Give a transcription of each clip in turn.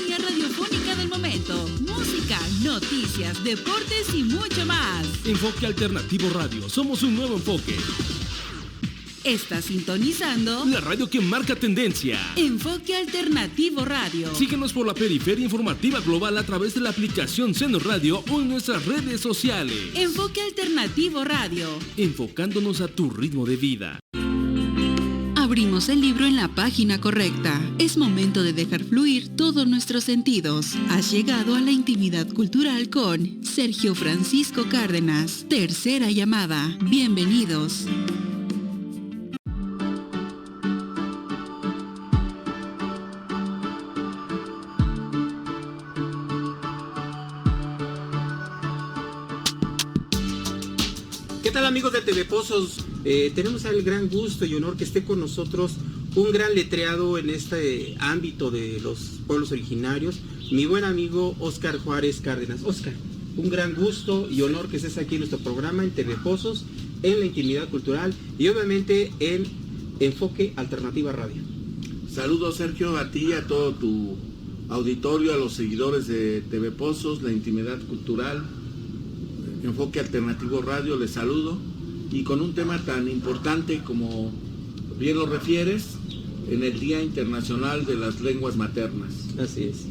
sintonía radiofónica del momento. Música, noticias, deportes y mucho más. Enfoque Alternativo Radio. Somos un nuevo enfoque. Está sintonizando la radio que marca tendencia. Enfoque Alternativo Radio. Síguenos por la periferia informativa global a través de la aplicación Seno Radio o en nuestras redes sociales. Enfoque Alternativo Radio. Enfocándonos a tu ritmo de vida. Abrimos el libro en la página correcta. Es momento de dejar fluir todos nuestros sentidos. Has llegado a la intimidad cultural con Sergio Francisco Cárdenas. Tercera llamada. Bienvenidos. ¿Qué tal, amigos de TV Pozos? Tenemos el gran gusto y honor que esté con nosotros un gran letreado en este ámbito de los pueblos originarios, mi buen amigo Óscar Juárez Cárdenas. Óscar, un gran gusto y honor que estés aquí en nuestro programa en TV Pozos, en la intimidad cultural y obviamente en Enfoque Alternativa Radio. Saludos, Sergio, a ti, a todo tu auditorio, a los seguidores de TV Pozos, la intimidad cultural, Enfoque Alternativo Radio, les saludo, y con un tema tan importante como bien lo refieres, en el Día Internacional de las Lenguas Maternas. Así es.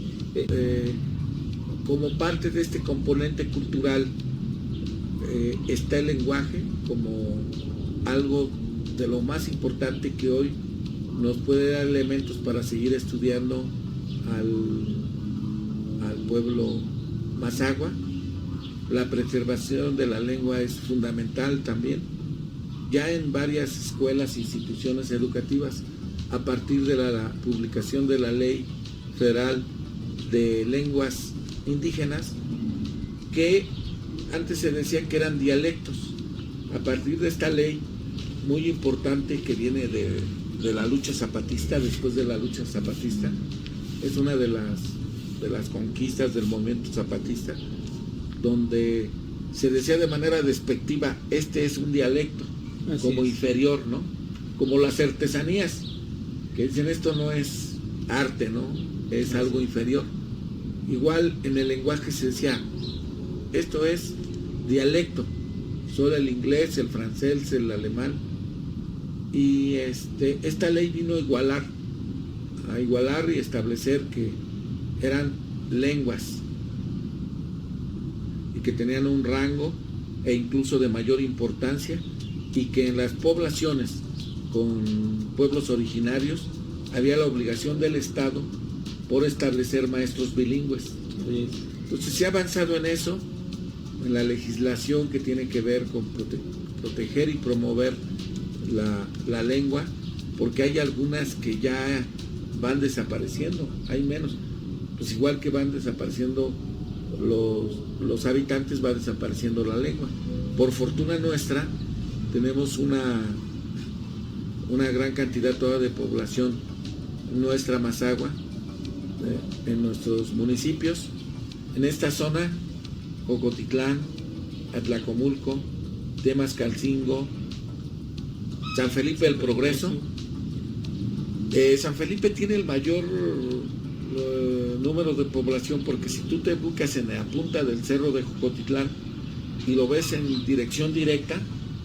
Como parte de este componente cultural está el lenguaje como algo de lo más importante que hoy nos puede dar elementos para seguir estudiando al pueblo mazahua. La preservación de la lengua es fundamental también. Ya en varias escuelas e instituciones educativas, a partir de la publicación de la Ley Federal de Lenguas Indígenas, que antes se decía que eran dialectos. A partir de esta ley muy importante que viene de la lucha zapatista, después de la lucha zapatista, es una de las conquistas del movimiento zapatista, donde se decía de manera despectiva, este es un dialecto, así como es. Inferior, ¿no? Como las artesanías, que dicen esto no es arte, ¿no? Es algo inferior. Igual en el lenguaje se decía, esto es dialecto, solo el inglés, el francés, el alemán, y esta ley vino a igualar y establecer que eran lenguas y que tenían un rango e incluso de mayor importancia, y que en las poblaciones con pueblos originarios había la obligación del Estado por establecer maestros bilingües. Entonces se ha avanzado en eso, en la legislación que tiene que ver con proteger y promover la lengua, porque hay algunas que ya van desapareciendo, hay menos, pues igual que van desapareciendo los habitantes, va desapareciendo la lengua. Por fortuna nuestra, tenemos una gran cantidad toda de población nuestra mazahua en nuestros municipios. En esta zona, Jocotitlán, Atlacomulco, Temascalcingo, San Felipe del Progreso. San Felipe tiene el mayor número de población, porque si tú te ubicas en la punta del cerro de Jocotitlán y lo ves en dirección directa,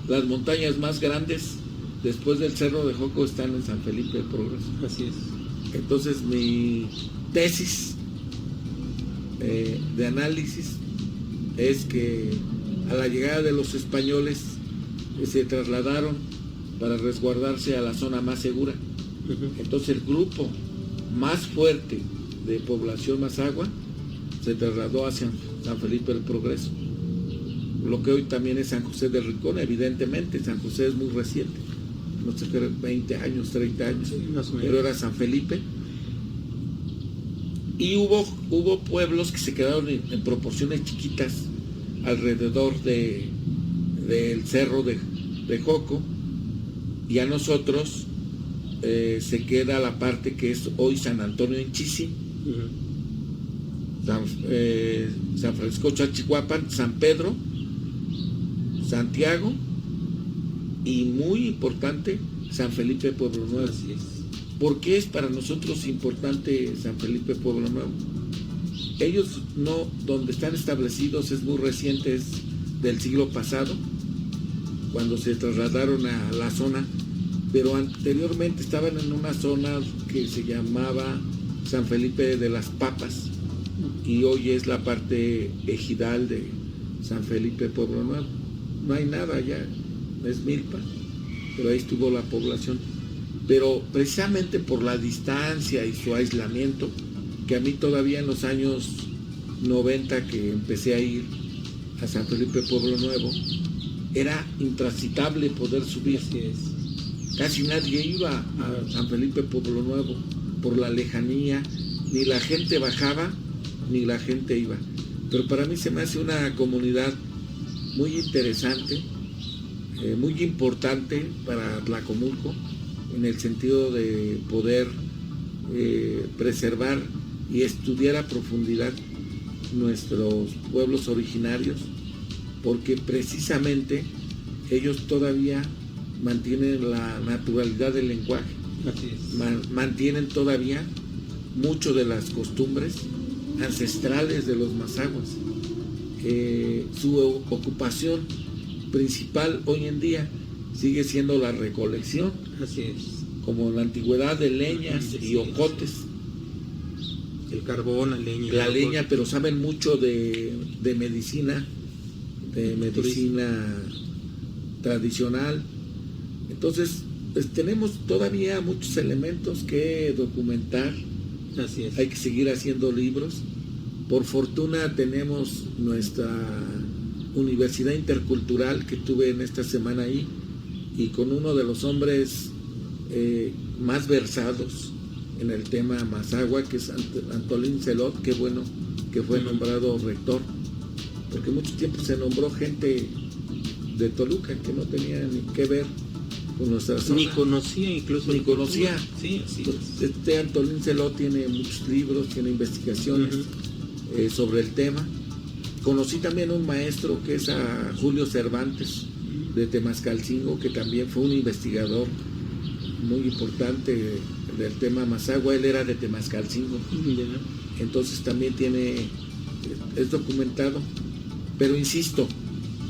las montañas más grandes después del cerro de Joco están en San Felipe del Progreso. Así es. Entonces mi tesis de análisis es que a la llegada de los españoles se trasladaron para resguardarse a la zona más segura. Entonces el grupo más fuerte de población mazahua se trasladó hacia San Felipe del Progreso, lo que hoy también es San José del Rincón. Evidentemente San José es muy reciente, no sé, 20 años, 30 años, pero era San Felipe. Y hubo pueblos que se quedaron en proporciones chiquitas alrededor del cerro de Joco, y a nosotros se queda la parte que es hoy San Antonio en Chisi, San Francisco Chalchihuapan, San Pedro, Santiago y muy importante San Felipe Pueblo Nuevo. Así es. ¿Por qué es para nosotros importante San Felipe Pueblo Nuevo? Ellos no, donde están establecidos es muy reciente, es del siglo pasado, cuando se trasladaron a la zona, pero anteriormente estaban en una zona que se llamaba San Felipe de las Papas, y hoy es la parte ejidal de San Felipe Pueblo Nuevo. No hay nada allá, es milpa, pero ahí estuvo la población. Pero precisamente por la distancia y su aislamiento, que a mí todavía en los años 90 que empecé a ir a San Felipe Pueblo Nuevo, era intransitable poder subir. Así es. Casi nadie iba a San Felipe Pueblo Nuevo por la lejanía, ni la gente bajaba, ni la gente iba. Pero para mí se me hace una comunidad muy interesante, muy importante para Tlacomulco, en el sentido de poder preservar y estudiar a profundidad nuestros pueblos originarios, porque precisamente ellos todavía mantienen la naturalidad del lenguaje, Así es. mantienen todavía mucho de las costumbres ancestrales de los mazaguas. Su ocupación principal hoy en día sigue siendo la recolección, Así es. como en la antigüedad, de leñas y ocotes. El carbón, la leña. La leña, pero saben mucho de medicina, tradicional. Entonces, pues, tenemos todavía muchos elementos que documentar. Así es. Hay que seguir haciendo libros. Por fortuna tenemos nuestra universidad intercultural que tuve en esta semana ahí, y con uno de los hombres más versados en el tema mazagua, que es Antolín Celot. Qué bueno que fue nombrado rector, porque mucho tiempo se nombró gente de Toluca que no tenía ni que ver con nuestra zona. Ni conocía incluso. Ni conocía. Sí, así es. Este Antolín Celot tiene muchos libros, tiene investigaciones sobre el tema. Conocí también un maestro que es a Julio Cervantes de Temascalcingo, que también fue un investigador muy importante del tema mazagua. Él era de Temascalcingo, entonces también es documentado. Pero insisto,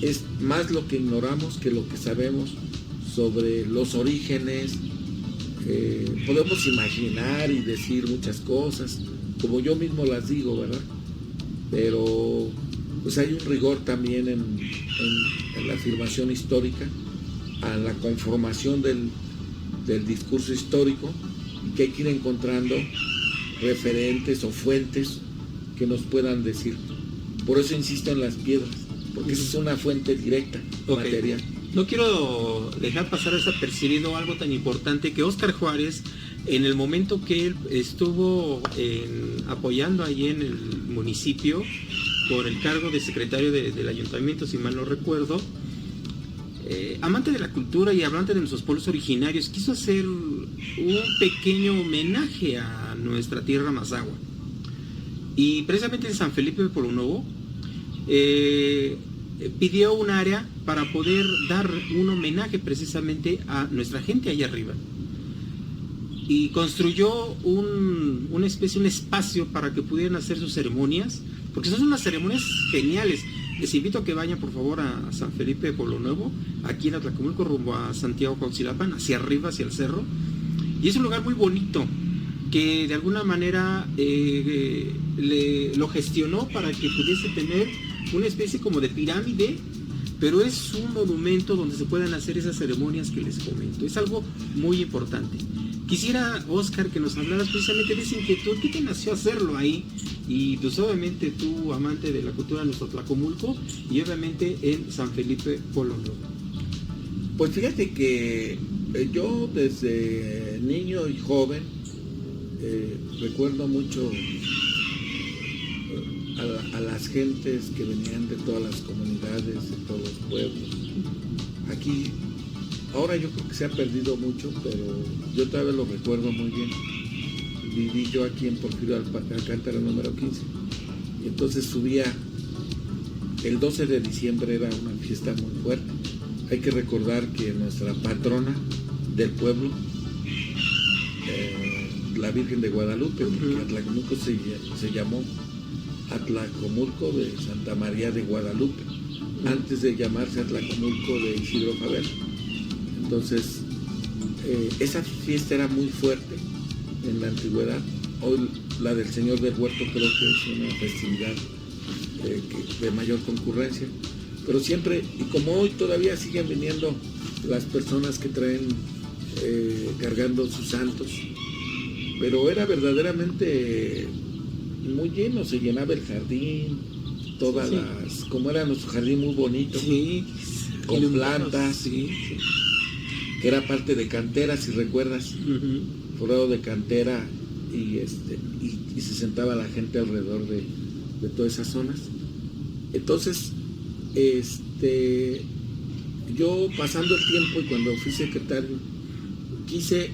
es más lo que ignoramos que lo que sabemos sobre los orígenes. Podemos imaginar y decir muchas cosas, como yo mismo las digo, ¿verdad? Pero pues hay un rigor también en la afirmación histórica, a la conformación del discurso histórico, y que hay que ir encontrando referentes o fuentes que nos puedan decir. Por eso insisto en las piedras, porque esa es una fuente directa, material. No quiero dejar pasar desapercibido algo tan importante, que Óscar Juárez, en el momento que él estuvo apoyando ahí en el municipio por el cargo de secretario del ayuntamiento, si mal no recuerdo, amante de la cultura y hablante de nuestros pueblos originarios, quiso hacer un pequeño homenaje a nuestra tierra mazagua. Y precisamente en San Felipe de Pueblo Nuevo pidió un área para poder dar un homenaje precisamente a nuestra gente allá arriba. Y construyó un espacio para que pudieran hacer sus ceremonias, porque son unas ceremonias geniales. Les invito a que vayan por favor a San Felipe de Pueblo Nuevo, aquí en Atlacomulco, rumbo a Santiago Cuauhtilapan, hacia arriba, hacia el cerro. Y es un lugar muy bonito, que de alguna manera lo gestionó para que pudiese tener una especie como de pirámide, pero es un monumento donde se puedan hacer esas ceremonias que les comento. Es algo muy importante. Quisiera, Óscar, que nos hablaras precisamente de esa inquietud. ¿Qué te nació hacerlo ahí? Y pues obviamente tú, amante de la cultura de nuestro Tlacomulco, y obviamente en San Felipe Pueblo Nuevo. Pues fíjate que yo desde niño y joven recuerdo mucho a las gentes que venían de todas las comunidades, de todos los pueblos. Aquí, ahora yo creo que se ha perdido mucho, pero yo todavía lo recuerdo muy bien. Viví yo aquí en Porfirio Alcántara número 15, y entonces subía, el 12 de diciembre era una fiesta muy fuerte. Hay que recordar que nuestra patrona del pueblo, la Virgen de Guadalupe, porque Atlacomulco se llamó Atlacomulco de Santa María de Guadalupe, antes de llamarse Atlacomulco de Isidro Fabel. Entonces, esa fiesta era muy fuerte en la antigüedad. Hoy la del Señor del Huerto creo que es una festividad de mayor concurrencia. Pero siempre, y como hoy todavía siguen viniendo las personas que traen cargando sus santos, pero era verdaderamente muy lleno, se llenaba el jardín, todas las, como era nuestro jardín muy bonito, con plantas, que era parte de cantera, si recuerdas, forrado de cantera, y se sentaba la gente alrededor de todas esas zonas. Entonces, yo pasando el tiempo y cuando fui secretario, quise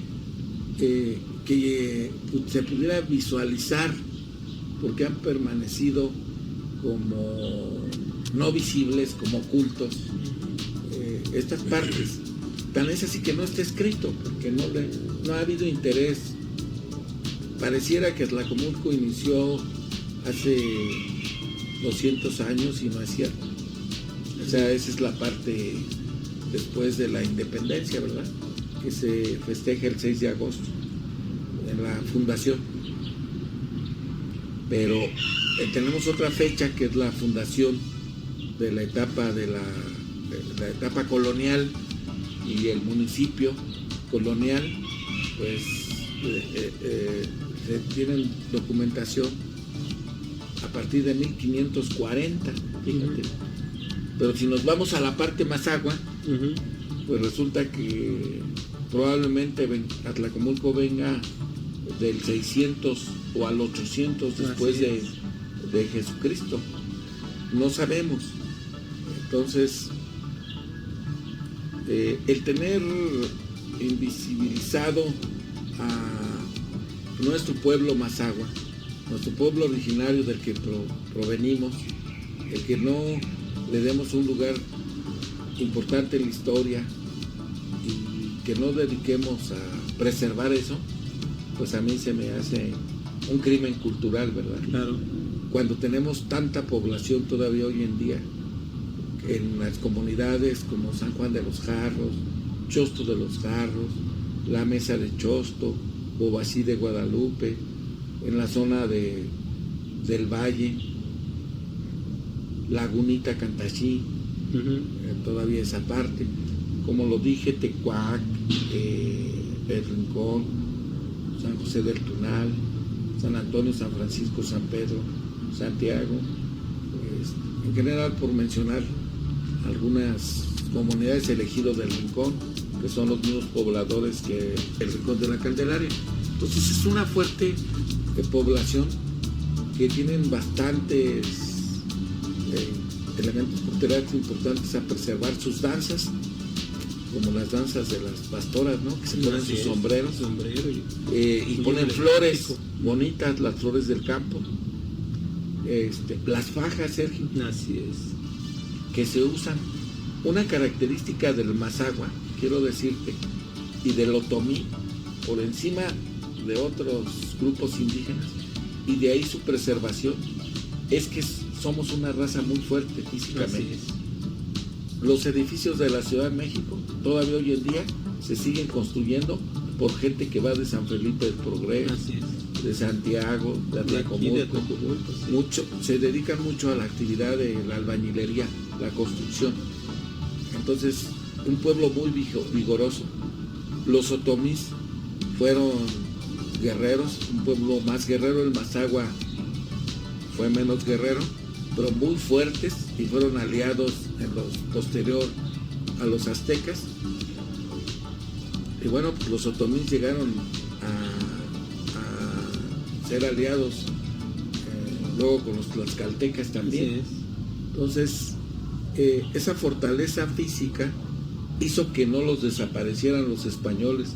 que se pudiera visualizar, porque han permanecido como no visibles, como ocultos, estas partes. Tan es así que no está escrito, porque no ha habido interés. Pareciera que Atlacomulco inició hace 200 años y no es cierto. O sea, esa es la parte después de la independencia, ¿verdad? Que se festeja el 6 de agosto en la fundación. Pero tenemos otra fecha que es la fundación de la etapa la etapa colonial, y el municipio colonial, pues se tienen documentación a partir de 1540, fíjate. Pero si nos vamos a la parte Mazahua, pues resulta que probablemente Atlacomulco venga del 600 o al 800 después de Jesucristo. No sabemos. Entonces, el tener invisibilizado a nuestro pueblo Mazahua, nuestro pueblo originario del que provenimos, el que no le demos un lugar importante en la historia y que no dediquemos a preservar eso, pues a mí se me hace un crimen cultural, ¿verdad? Claro. Cuando tenemos tanta población todavía hoy en día en las comunidades como San Juan de los Jarros, Chosto de los Jarros, la Mesa de Chosto, Bobasí de Guadalupe, en la zona del Valle, Lagunita Cantachí, todavía esa parte, como lo dije, Tecuac, El Rincón, San José del Tunal, San Antonio, San Francisco, San Pedro, Santiago, en general por mencionar algunas comunidades elegidas del Rincón, que son los mismos pobladores que el Rincón de la Candelaria. Entonces es una fuerte población que tienen bastantes elementos culturales importantes a preservar, sus danzas, como las danzas de las pastoras, ¿no? Que se ponen sus sombreros y ponen flores bonitas, las flores del campo, las fajas, Sergio. Así es. Que se usan. Una característica del Mazahua, quiero decirte, y del otomí, por encima de otros grupos indígenas, y de ahí su preservación, es que somos una raza muy fuerte físicamente. Los edificios de la Ciudad de México todavía hoy en día se siguen construyendo por gente que va de San Felipe del Progreso, de Santiago, de Atlacomulco. Se dedican mucho a la actividad de la albañilería, la construcción. Entonces, un pueblo muy vigoroso. Los otomís fueron guerreros, un pueblo más guerrero. El Mazahua fue menos guerrero, pero muy fuertes, y fueron aliados en lo posterior a los aztecas. Y bueno, pues los otomís llegaron a ser aliados luego con los tlaxcaltecas también. Entonces, esa fortaleza física hizo que no los desaparecieran los españoles,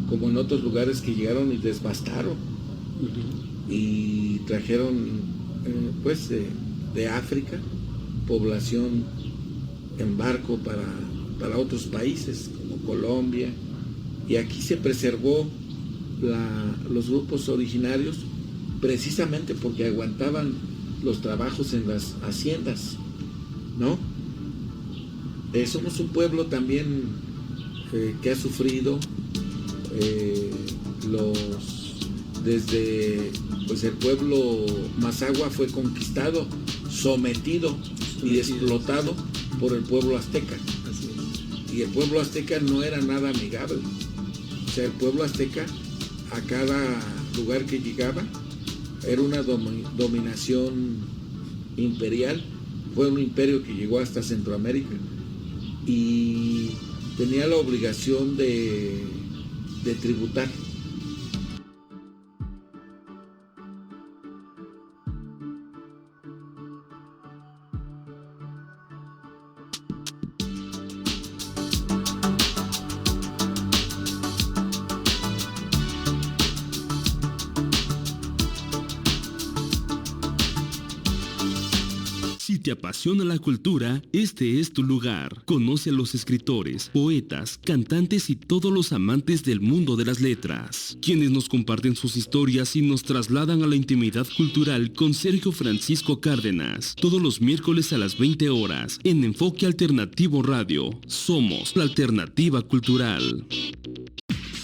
como en otros lugares que llegaron y devastaron, y trajeron pues de África población en barco para otros países como Colombia, y aquí se preservó los grupos originarios precisamente porque aguantaban los trabajos en las haciendas, ¿no? Somos un pueblo también que ha sufrido desde pues el pueblo Mazahua fue conquistado, sometido y explotado por el pueblo azteca. Así es. Y el pueblo azteca no era nada amigable. O sea, el pueblo azteca a cada lugar que llegaba era una dominación imperial. Fue un imperio que llegó hasta Centroamérica y tenía la obligación de tributar. Si te apasiona la cultura, este es tu lugar. Conoce a los escritores, poetas, cantantes y todos los amantes del mundo de las letras, quienes nos comparten sus historias y nos trasladan a la intimidad cultural con Sergio Francisco Cárdenas, todos los miércoles a las 20 horas, en Enfoque Alternativo Radio. Somos la alternativa cultural.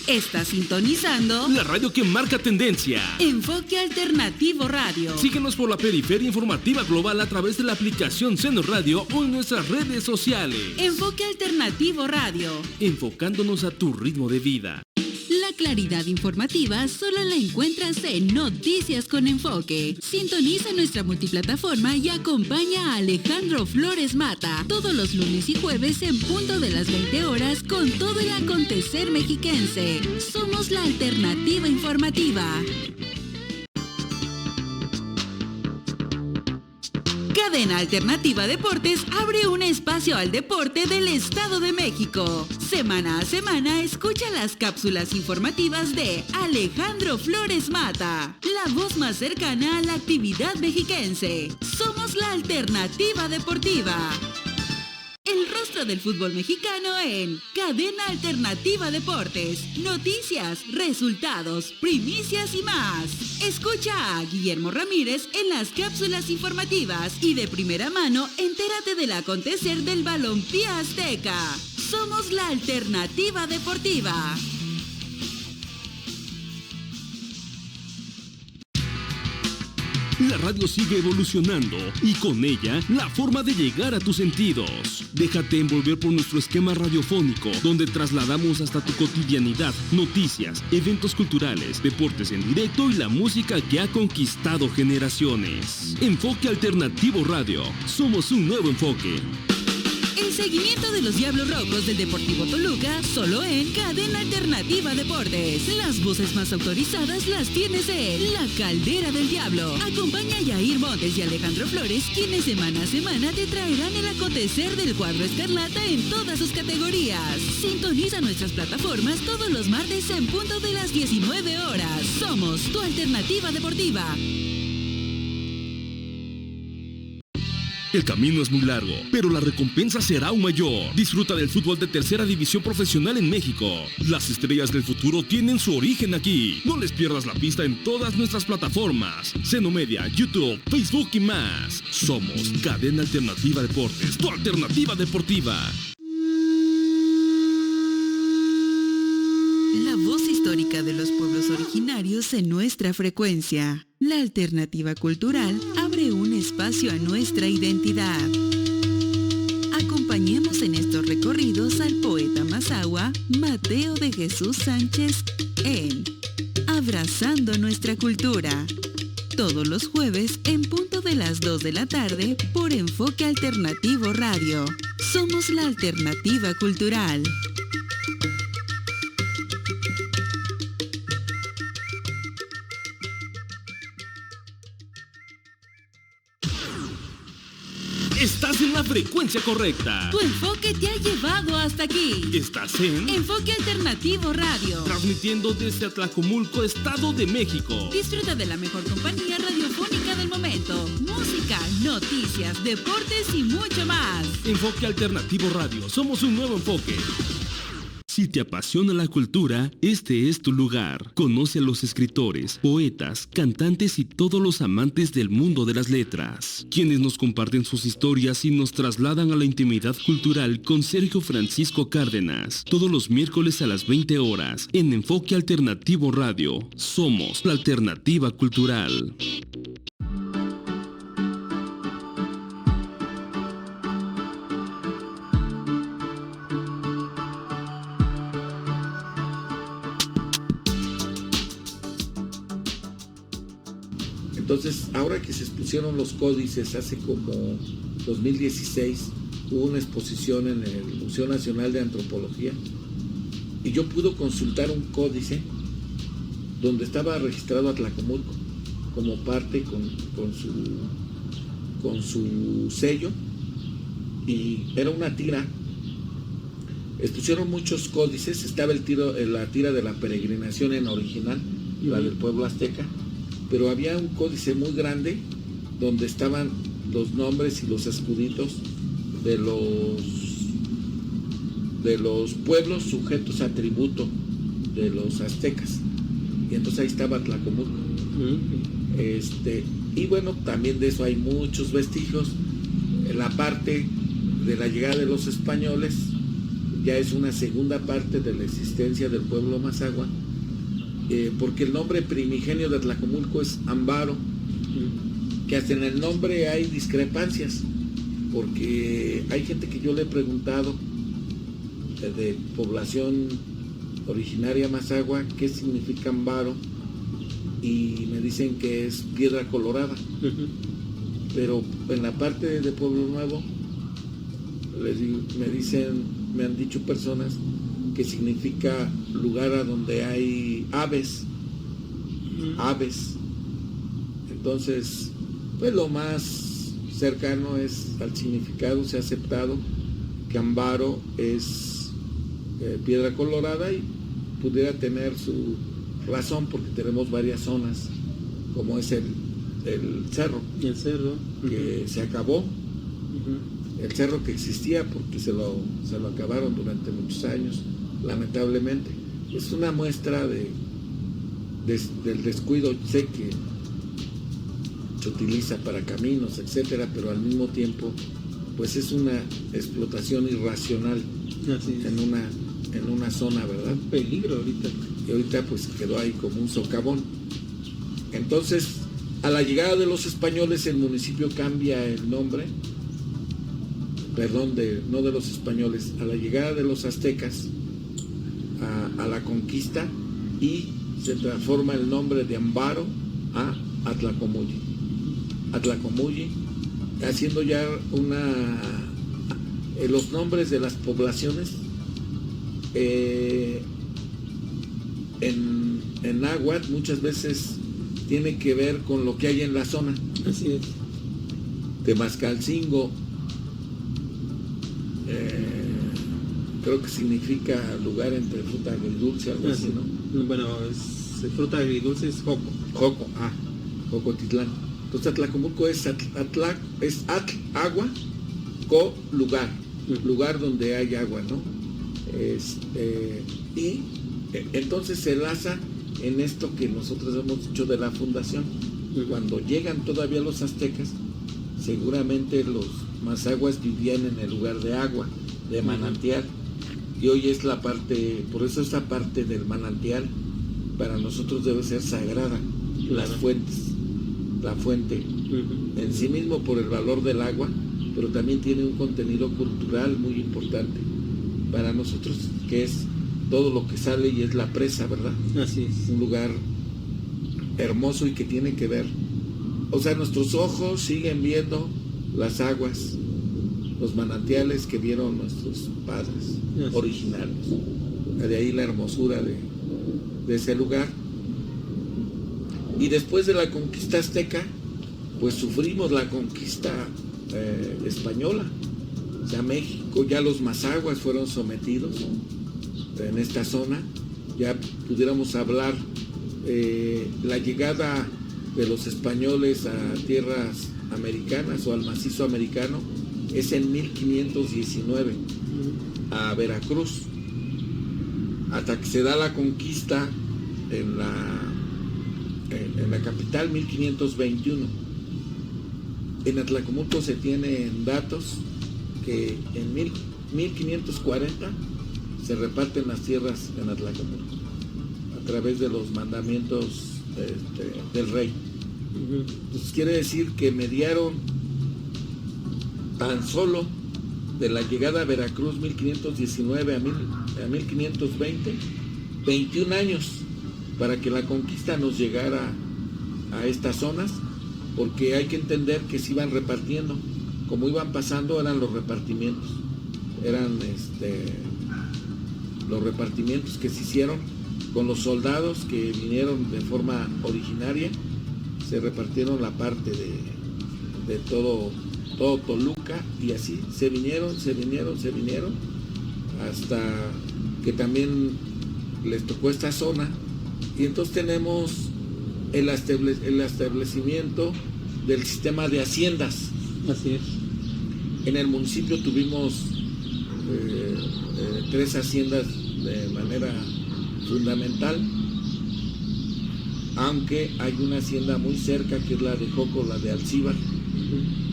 Está sintonizando La radio que marca tendencia. Enfoque Alternativo Radio. Síguenos por la periferia informativa global a través de la aplicación Seno Radio o en nuestras redes sociales. Enfoque Alternativo Radio. Enfocándonos a tu ritmo de vida. La claridad informativa solo la encuentras en Noticias con Enfoque. Sintoniza nuestra multiplataforma y acompaña a Alejandro Flores Mata todos los lunes y jueves en punto de las 20 horas con todo el acontecer mexiquense. Somos la alternativa informativa. Cadena Alternativa Deportes abre un espacio al deporte del Estado de México. Semana a semana escucha las cápsulas informativas de Alejandro Flores Mata, la voz más cercana a la actividad mexiquense. Somos la alternativa deportiva. El rostro del fútbol mexicano en Cadena Alternativa Deportes. Noticias, resultados, primicias y más. Escucha a Guillermo Ramírez en las cápsulas informativas y de primera mano entérate del acontecer del balompié azteca. Somos la alternativa deportiva. La radio sigue evolucionando y con ella la forma de llegar a tus sentidos. Déjate envolver por nuestro esquema radiofónico, donde trasladamos hasta tu cotidianidad noticias, eventos culturales, deportes en directo y la música que ha conquistado generaciones. Enfoque Alternativo Radio. Somos un nuevo enfoque. El seguimiento de los Diablos Rojos del Deportivo Toluca, solo en Cadena Alternativa Deportes. Las voces más autorizadas las tienes en La Caldera del Diablo. Acompaña a Yair Montes y Alejandro Flores, quienes semana a semana te traerán el acontecer del cuadro escarlata en todas sus categorías. Sintoniza nuestras plataformas todos los martes en punto de las 19 horas. Somos tu alternativa deportiva. El camino es muy largo, pero la recompensa será aún mayor. Disfruta del fútbol de tercera división profesional en México. Las estrellas del futuro tienen su origen aquí. No les pierdas la pista en todas nuestras plataformas. Seno Media, YouTube, Facebook y más. Somos Cadena Alternativa Deportes, tu alternativa deportiva. La voz histórica de los pueblos originarios en nuestra frecuencia. La alternativa cultural abre un espacio a nuestra identidad. Acompañemos en estos recorridos al poeta mazahua Mateo de Jesús Sánchez en Abrazando Nuestra Cultura. Todos los jueves en punto de las 2 de la tarde por Enfoque Alternativo Radio. Somos la alternativa cultural. Estás en la frecuencia correcta. Tu enfoque te ha llevado hasta aquí. Estás en Enfoque Alternativo Radio. transmitiendo desde Atlacomulco, Estado de México. Disfruta de la mejor compañía radiofónica del momento. Música, noticias, deportes y mucho más. Enfoque Alternativo Radio. Somos un nuevo enfoque. Si Si te apasiona la cultura, este es tu lugar. Conoce a los escritores, poetas, cantantes y todos los amantes del mundo de las letras, quienes nos comparten sus historias y nos trasladan a la intimidad cultural con Sergio Francisco Cárdenas, todos los miércoles a las 20 horas, en Enfoque Alternativo Radio. Somos la alternativa cultural. Entonces, ahora que se expusieron los códices hace como 2016, hubo una exposición en el Museo Nacional de Antropología y yo pude consultar un códice donde estaba registrado Atlacomulco como parte con su sello, y era una tira. Expusieron muchos códices, estaba la tira de la peregrinación en original, la del pueblo azteca, pero había un códice muy grande donde estaban los nombres y los escuditos de los pueblos sujetos a tributo de los aztecas, y entonces ahí estaba Atlacomulco. Y bueno, también de eso hay muchos vestigios. En la parte de la llegada de los españoles ya es una segunda parte de la existencia del pueblo mazahua, porque el nombre primigenio de Atlacomulco es Ambaro, que hasta en el nombre hay discrepancias, porque hay gente que yo le he preguntado de población originaria mazahua qué significa Ambaro, y me dicen que es piedra colorada. Pero en la parte de Pueblo Nuevo me han dicho personas que significa lugar a donde hay aves. Entonces, pues lo más cercano es al significado, se ha aceptado que Ambaro es piedra colorada, y pudiera tener su razón porque tenemos varias zonas, como es el cerro. Y el cerro. Que se acabó. El cerro que existía, porque se lo acabaron durante muchos años, lamentablemente. Es una muestra del descuido. Sé que se utiliza para caminos, etcétera, pero al mismo tiempo pues es una explotación irracional. Así es. en una zona, ¿verdad? Un peligro ahorita. Y ahorita pues quedó ahí como un socavón. Entonces, a la llegada de los españoles, el municipio cambia el nombre, no de los españoles, a la llegada de los aztecas a la conquista, y se transforma el nombre de Ambaro a Atlacomulli, haciendo ya los nombres de las poblaciones en náhuatl muchas veces tiene que ver con lo que hay en la zona. Así es. Temascalcingo, creo que significa lugar entre fruta agridulce, algo así, ¿no? Bueno, fruta agridulce es Joco. Jocotitlán. Entonces Atlacomulco es agua, lugar, lugar donde hay agua, ¿no? Y entonces se enlaza en esto que nosotros hemos dicho de la fundación. Cuando llegan todavía los aztecas, seguramente los mazahuas vivían en el lugar de agua, de manantial, y hoy es la parte, por eso esta parte del manantial para nosotros debe ser sagrada. Las fuentes, la fuente en sí mismo por el valor del agua, pero también tiene un contenido cultural muy importante para nosotros, que es todo lo que sale, y es la presa, ¿verdad? Así es. Un lugar hermoso y que tiene que ver, o sea, nuestros ojos siguen viendo las aguas, los manantiales que vieron nuestros padres originarios. De ahí la hermosura de ese lugar. Y después de la conquista azteca, pues sufrimos la conquista española. O sea, México, ya los mazahuas fueron sometidos en esta zona. Ya pudiéramos hablar la llegada de los españoles a tierras americanas o al macizo americano es en 1519 a Veracruz. hasta que se da la conquista en la capital, 1521. En Atlacomulco se tienen datos que en 1540 se reparten las tierras en Atlacomulco a través de los mandamientos del rey. Entonces quiere decir que mediaron tan solo de la llegada a Veracruz 1519 a 1520, 21 años para que la conquista nos llegara a estas zonas, porque hay que entender que se iban repartiendo, como iban pasando eran los repartimientos, eran los repartimientos que se hicieron con los soldados que vinieron de forma originaria, se repartieron la parte de todo Toluca, y así se vinieron, hasta que también les tocó esta zona, y entonces tenemos el establecimiento del sistema de haciendas. Así es. En el municipio tuvimos 3 haciendas de manera fundamental, aunque hay una hacienda muy cerca que es la de Joco, la de Alcíbar,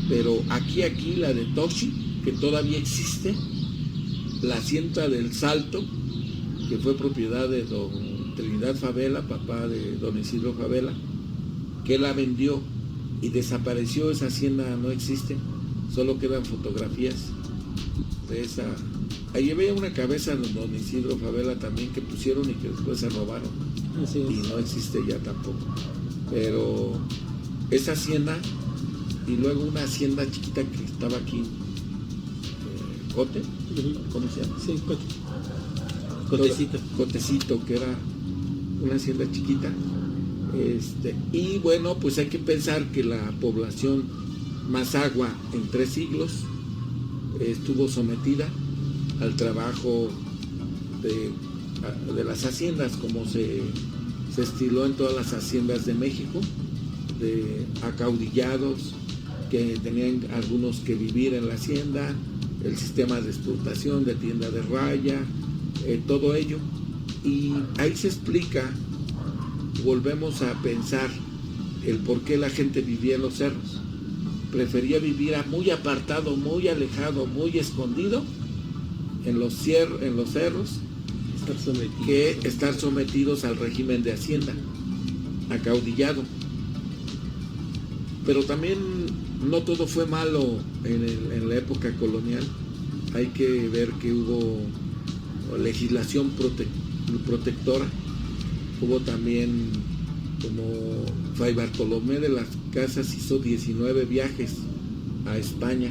pero aquí la de Tochi, que todavía existe, la hacienda del Salto, que fue propiedad de don Trinidad Favela, papá de don Isidro Favela, que la vendió y desapareció. Esa hacienda no existe, solo quedan fotografías de esa. Ahí había una cabeza de don Isidro Favela también que pusieron y que después se robaron. Así es. Y no existe ya tampoco. Pero esa hacienda, y luego una hacienda chiquita que estaba aquí, Cote, ¿cómo se llama? Sí, Cotecito. Cotecito, que era una hacienda chiquita. Y bueno, pues hay que pensar que la población mazahua en 3 siglos estuvo sometida al trabajo de las haciendas, como se estiló en todas las haciendas de México, de acaudillados que tenían algunos que vivir en la hacienda, el sistema de explotación, de tienda de raya, todo ello. Y ahí se explica, volvemos a pensar el por qué la gente vivía en los cerros. Prefería vivir muy apartado, muy alejado, muy escondido en los cerros, que estar sometidos al régimen de hacienda, acaudillado. Pero también no todo fue malo en la época colonial. Hay que ver que hubo legislación protectora. Hubo también, como Fray Bartolomé de las Casas hizo 19 viajes a España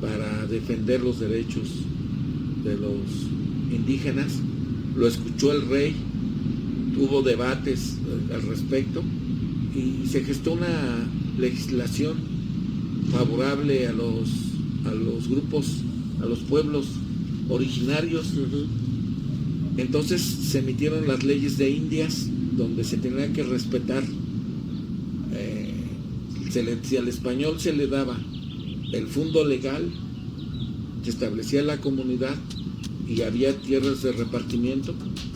para defender los derechos de los indígenas. Lo escuchó el rey, hubo debates al respecto y se gestó una legislación favorable a los grupos, a los pueblos originarios. Entonces se emitieron las leyes de Indias, donde se tenía que respetar, si al español se le daba el fundo legal, se establecía la comunidad y había tierras de repartimiento,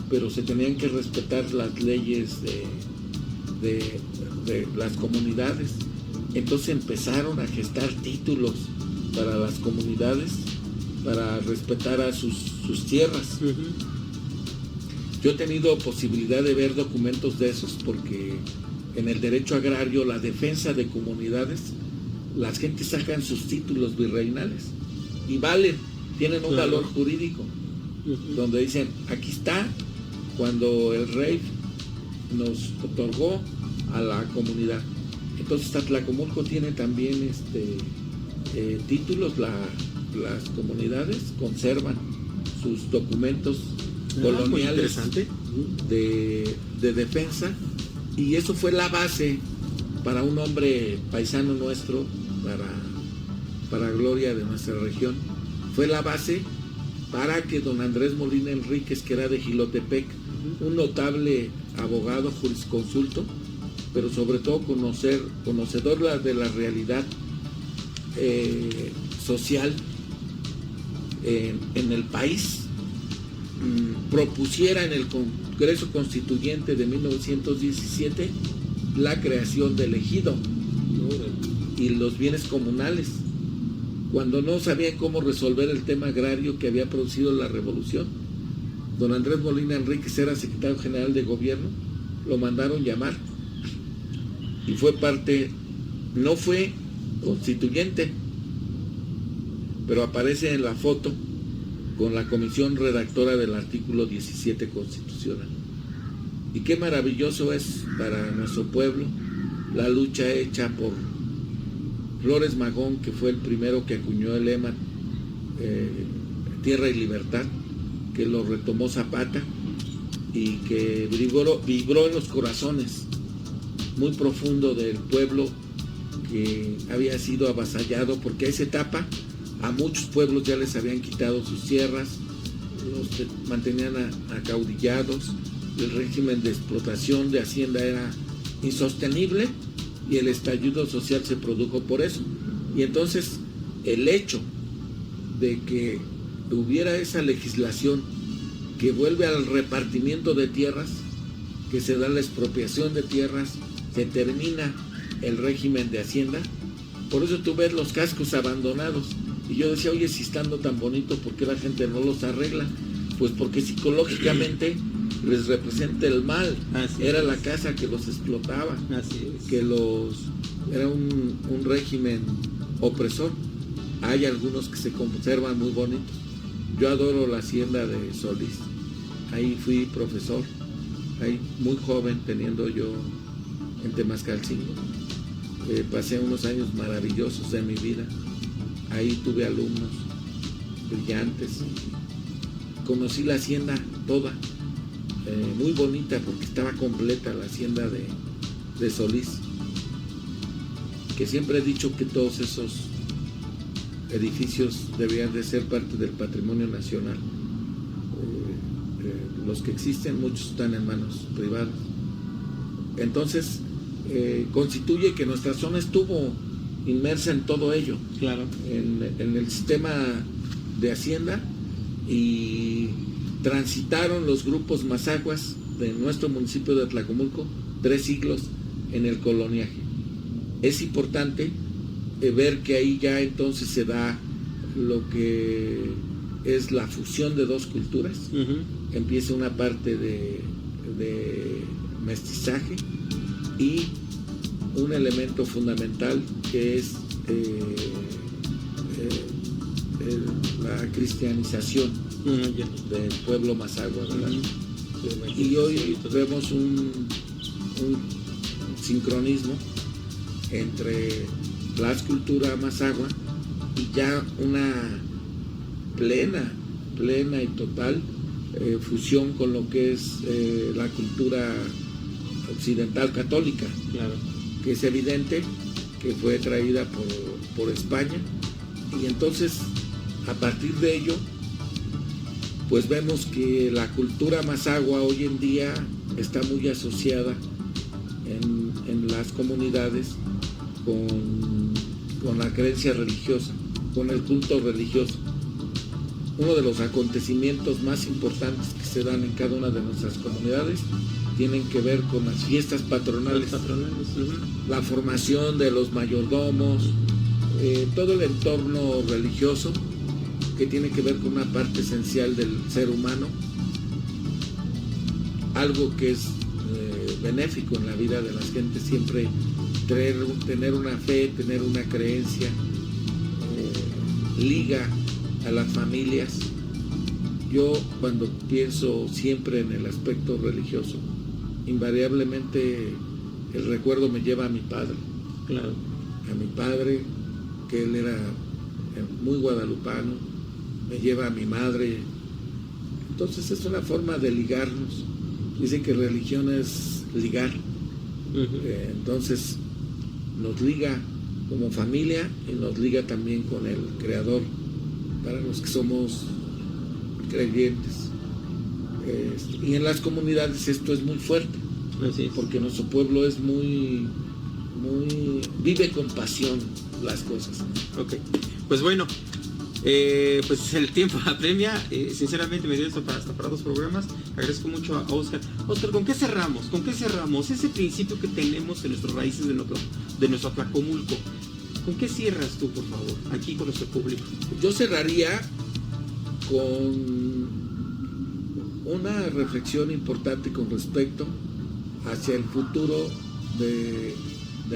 pero se tenían que respetar las leyes de las comunidades. Entonces empezaron a gestar títulos para las comunidades, para respetar a sus tierras. Yo he tenido posibilidad de ver documentos de esos, porque en el derecho agrario, la defensa de comunidades, las gentes sacan sus títulos virreinales y valen, tienen un valor jurídico, donde dicen, aquí está cuando el rey nos otorgó a la comunidad. Entonces Atlacomulco tiene también títulos, las comunidades conservan sus documentos coloniales de defensa, y eso fue la base para un hombre paisano nuestro, para gloria de nuestra región. Fue la base para que don Andrés Molina Enríquez, que era de Jilotepec, un notable abogado, jurisconsulto, pero sobre todo conocedor de la realidad social en el país, propusiera en el Congreso Constituyente de 1917 la creación del ejido y los bienes comunales, cuando no sabían cómo resolver el tema agrario que había producido la revolución. Don Andrés Molina Enríquez era secretario general de gobierno, lo mandaron llamar y fue parte, no fue constituyente, pero aparece en la foto con la comisión redactora del artículo 17 constitucional. Y qué maravilloso es para nuestro pueblo la lucha hecha por Flores Magón, que fue el primero que acuñó el lema Tierra y Libertad, que lo retomó Zapata y que vibró en los corazones muy profundo del pueblo que había sido avasallado, porque a esa etapa a muchos pueblos ya les habían quitado sus tierras, los mantenían acaudillados, el régimen de explotación de hacienda era insostenible y el estallido social se produjo por eso. Y entonces el hecho de que hubiera esa legislación que vuelve al repartimiento de tierras, que se da la expropiación de tierras, se termina el régimen de hacienda, por eso tú ves los cascos abandonados. Y yo decía, oye, si estando tan bonito, ¿por qué la gente no los arregla? Pues porque psicológicamente les representa el mal. Era la casa que los explotaba, que era un régimen opresor. Hay algunos que se conservan muy bonitos. Yo adoro la hacienda de Solís. Ahí fui profesor, ahí muy joven, teniendo yo en Temascalcingo. Pasé unos años maravillosos de mi vida. Ahí tuve alumnos brillantes. Conocí la hacienda toda, muy bonita porque estaba completa la hacienda de Solís. Que siempre he dicho que todos esos edificios deberían de ser parte del patrimonio nacional. Los que existen, muchos están en manos privadas. Entonces, constituye que nuestra zona estuvo inmersa en todo ello, claro, en el sistema de hacienda, y transitaron los grupos mazaguas de nuestro municipio de Tlacomulco 3 siglos en el coloniaje. Es importante ver que ahí ya entonces se da lo que es la fusión de dos culturas. Empieza una parte de mestizaje y un elemento fundamental que es la cristianización del pueblo mazagua, ¿verdad? Y hoy vemos un sincronismo entre la cultura mazagua y ya una plena y total fusión con lo que es la cultura occidental católica, claro, que es evidente que fue traída por España. Y entonces, a partir de ello, pues vemos que la cultura mazagua hoy en día está muy asociada en las comunidades con la creencia religiosa, con el culto religioso. Uno de los acontecimientos más importantes que se dan en cada una de nuestras comunidades tienen que ver con las fiestas patronales, la formación de los mayordomos, todo el entorno religioso que tiene que ver con una parte esencial del ser humano, algo que es benéfico en la vida de las gentes, siempre tener una fe, tener una creencia, liga a las familias. Yo cuando pienso siempre en el aspecto religioso, invariablemente el recuerdo me lleva a mi padre. Claro. A mi padre, que él era muy guadalupano, me lleva a mi madre. Entonces es una forma de ligarnos. Dicen que religión es ligar. Entonces nos liga como familia y nos liga también con el Creador, para los que somos creyentes. Y en las comunidades esto es muy fuerte, porque nuestro pueblo es muy vive con pasión las cosas. Ok, pues bueno, Pues el tiempo apremia, sinceramente me dio esto hasta para 2 programas. Agradezco mucho a Oscar. Oscar, ¿con qué cerramos? ¿Con qué cerramos? Ese principio que tenemos en nuestras raíces de nuestro Atlacomulco. ¿Con qué cierras tú, por favor, aquí con nuestro público? Yo cerraría con una reflexión importante con respecto hacia el futuro de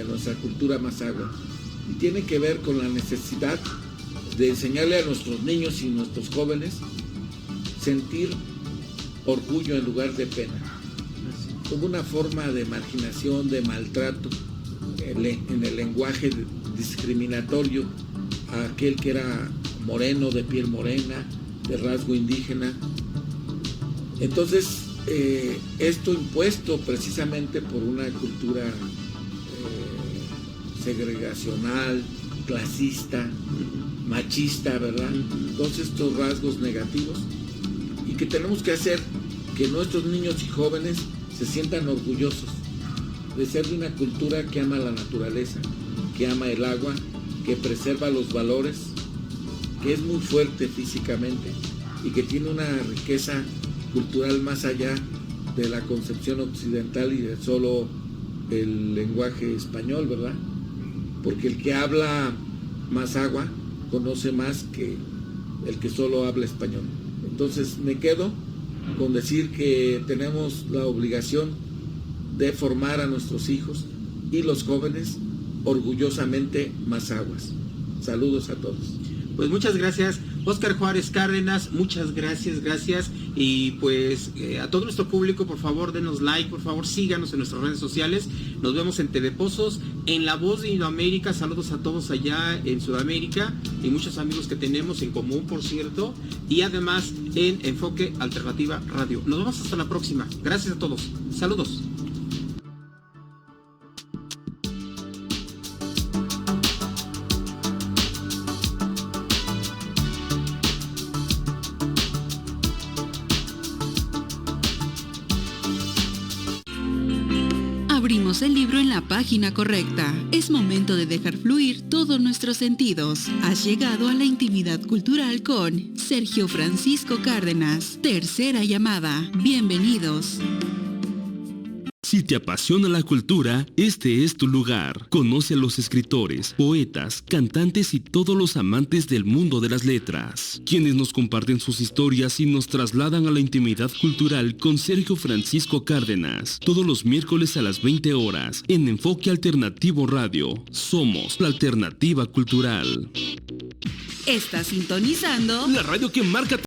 nuestra cultura mazahua. Y tiene que ver con la necesidad de enseñarle a nuestros niños y nuestros jóvenes sentir orgullo en lugar de pena, como una forma de marginación, de maltrato en el lenguaje discriminatorio a aquel que era moreno, de piel morena, de rasgo indígena. Entonces, esto impuesto precisamente por una cultura segregacional, clasista, machista, ¿verdad? Todos estos rasgos negativos, y que tenemos que hacer que nuestros niños y jóvenes se sientan orgullosos de ser de una cultura que ama la naturaleza, que ama el agua, que preserva los valores, que es muy fuerte físicamente y que tiene una riqueza cultural más allá de la concepción occidental y de solo el lenguaje español, ¿verdad? Porque el que habla mazahua conoce más que el que solo habla español. Entonces me quedo con decir que tenemos la obligación de formar a nuestros hijos y los jóvenes orgullosamente mazahuas. Saludos a todos. Pues muchas gracias, Óscar Juárez Cárdenas, muchas gracias. Y pues a todo nuestro público, por favor, denos like, por favor, síganos en nuestras redes sociales. Nos vemos en TV Pozos, en La Voz de Iberoamérica. Saludos a todos allá en Sudamérica y muchos amigos que tenemos en común, por cierto. Y además en Enfoque Alternativa Radio. Nos vemos hasta la próxima. Gracias a todos. Saludos. Abrimos el libro en la página correcta. Es momento de dejar fluir todos nuestros sentidos. Has llegado a la intimidad cultural con Sergio Francisco Cárdenas. Tercera llamada. Bienvenidos. Si te apasiona la cultura, este es tu lugar. Conoce a los escritores, poetas, cantantes y todos los amantes del mundo de las letras, quienes nos comparten sus historias y nos trasladan a la intimidad cultural con Sergio Francisco Cárdenas, todos los miércoles a las 20 horas, en Enfoque Alternativo Radio. Somos la alternativa cultural. Estás sintonizando La radio que marca